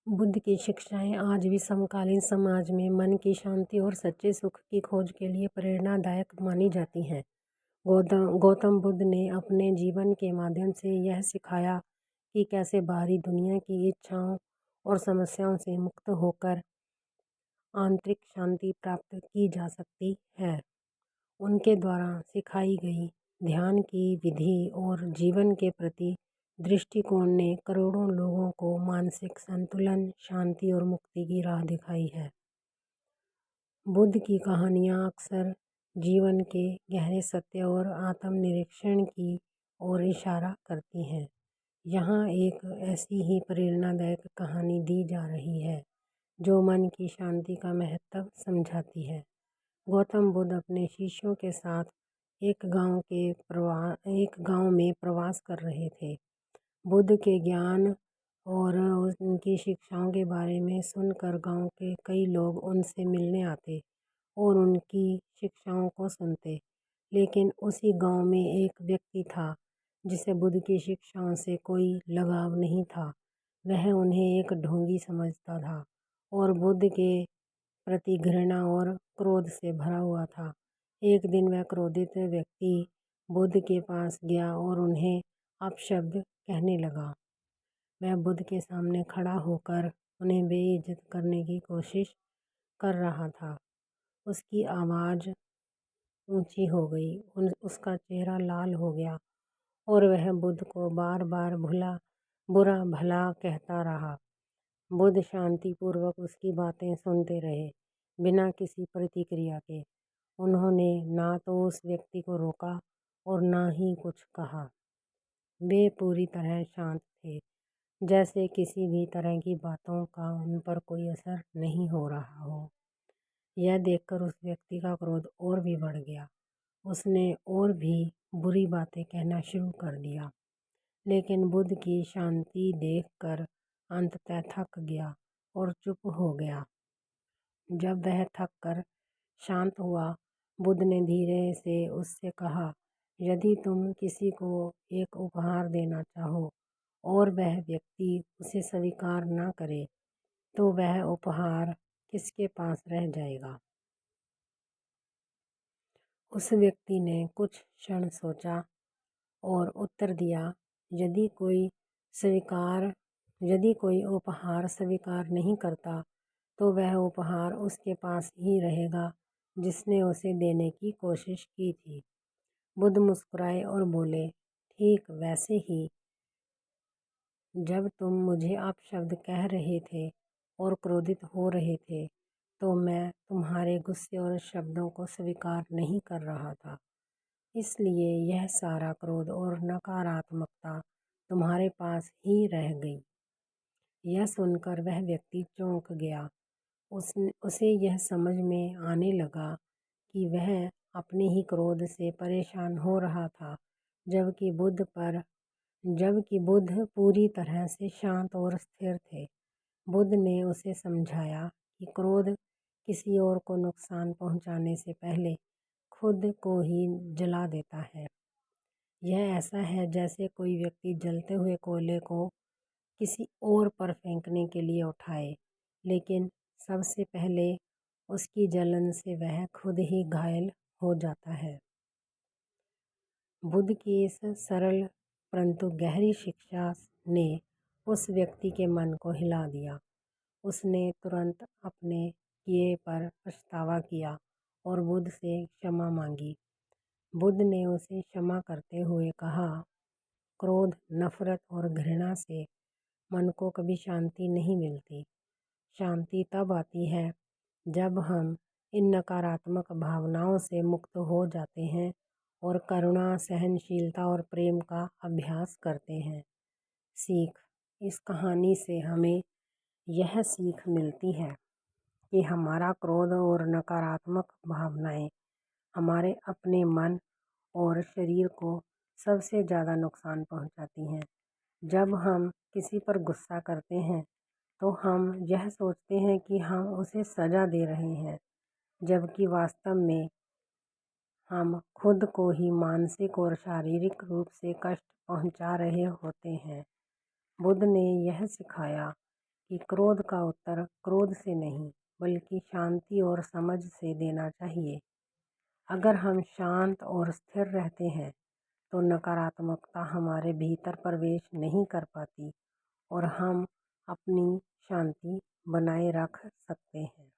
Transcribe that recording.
बुद्ध की शिक्षाएं आज भी समकालीन समाज में मन की शांति और सच्चे सुख की खोज के लिए प्रेरणादायक मानी जाती हैं। गौतम बुद्ध ने अपने जीवन के माध्यम से यह सिखाया कि कैसे बाहरी दुनिया की इच्छाओं और समस्याओं से मुक्त होकर आंतरिक शांति प्राप्त की जा सकती है। उनके द्वारा सिखाई गई ध्यान की विधि और जीवन के प्रति दृष्टिकोण ने करोड़ों लोगों को मानसिक संतुलन, शांति और मुक्ति की राह दिखाई है। बुद्ध की कहानियाँ अक्सर जीवन के गहरे सत्य और आत्मनिरीक्षण की ओर इशारा करती हैं। यहाँ एक ऐसी ही प्रेरणादायक कहानी दी जा रही है जो मन की शांति का महत्व समझाती है। गौतम बुद्ध अपने शिष्यों के साथ एक गांव में प्रवास कर रहे थे। बुद्ध के ज्ञान और उनकी शिक्षाओं के बारे में सुनकर गांव के कई लोग उनसे मिलने आते और उनकी शिक्षाओं को सुनते। लेकिन उसी गांव में एक व्यक्ति था जिसे बुद्ध की शिक्षाओं से कोई लगाव नहीं था। वह उन्हें एक ढोंगी समझता था और बुद्ध के प्रति घृणा और क्रोध से भरा हुआ था। एक दिन वह क्रोधित व्यक्ति बुद्ध के पास गया और उन्हें अपशब्द कहने लगा। वह बुद्ध के सामने खड़ा होकर उन्हें बेइज्जत करने की कोशिश कर रहा था। उसकी आवाज़ ऊंची हो गई, उसका चेहरा लाल हो गया और वह बुद्ध को बार बार बुरा भला कहता रहा। बुद्ध शांतिपूर्वक उसकी बातें सुनते रहे, बिना किसी प्रतिक्रिया के। उन्होंने ना तो उस व्यक्ति को रोका और ना ही कुछ कहा। वे पूरी तरह शांत थे, जैसे किसी भी तरह की बातों का उन पर कोई असर नहीं हो रहा हो। यह देखकर उस व्यक्ति का क्रोध और भी बढ़ गया। उसने और भी बुरी बातें कहना शुरू कर दिया, लेकिन बुद्ध की शांति देखकर अंततः थक गया और चुप हो गया। जब वह थक कर शांत हुआ, बुद्ध ने धीरे से उससे कहा, यदि तुम किसी को एक उपहार देना चाहो और वह व्यक्ति उसे स्वीकार न करे, तो वह उपहार किसके पास रह जाएगा? उस व्यक्ति ने कुछ क्षण सोचा और उत्तर दिया, यदि कोई उपहार स्वीकार नहीं करता, तो वह उपहार उसके पास ही रहेगा जिसने उसे देने की कोशिश की थी। बुद्ध मुस्कुराए और बोले, ठीक वैसे ही जब तुम मुझे अपशब्द कह रहे थे और क्रोधित हो रहे थे, तो मैं तुम्हारे गुस्से और शब्दों को स्वीकार नहीं कर रहा था। इसलिए यह सारा क्रोध और नकारात्मकता तुम्हारे पास ही रह गई। यह सुनकर वह व्यक्ति चौंक गया। उसे यह समझ में आने लगा कि वह अपने ही क्रोध से परेशान हो रहा था, जबकि बुद्ध पूरी तरह से शांत और स्थिर थे। बुद्ध ने उसे समझाया कि क्रोध किसी और को नुकसान पहुंचाने से पहले खुद को ही जला देता है। यह ऐसा है जैसे कोई व्यक्ति जलते हुए कोयले को किसी और पर फेंकने के लिए उठाए, लेकिन सबसे पहले उसकी जलन से वह खुद ही घायल हो जाता है। बुद्ध की इस सरल परंतु गहरी शिक्षा ने उस व्यक्ति के मन को हिला दिया। उसने तुरंत अपने किए पर पछतावा किया और बुद्ध से क्षमा मांगी। बुद्ध ने उसे क्षमा करते हुए कहा, क्रोध, नफरत और घृणा से मन को कभी शांति नहीं मिलती। शांति तब आती है जब हम इन नकारात्मक भावनाओं से मुक्त हो जाते हैं और करुणा, सहनशीलता और प्रेम का अभ्यास करते हैं। सीख: इस कहानी से हमें यह सीख मिलती है कि हमारा क्रोध और नकारात्मक भावनाएं हमारे अपने मन और शरीर को सबसे ज़्यादा नुकसान पहुंचाती हैं। जब हम किसी पर गुस्सा करते हैं तो हम यह सोचते हैं कि हम उसे सज़ा दे रहे हैं, जबकि वास्तव में हम खुद को ही मानसिक और शारीरिक रूप से कष्ट पहुंचा रहे होते हैं। बुद्ध ने यह सिखाया कि क्रोध का उत्तर क्रोध से नहीं बल्कि शांति और समझ से देना चाहिए। अगर हम शांत और स्थिर रहते हैं तो नकारात्मकता हमारे भीतर प्रवेश नहीं कर पाती और हम अपनी शांति बनाए रख सकते हैं।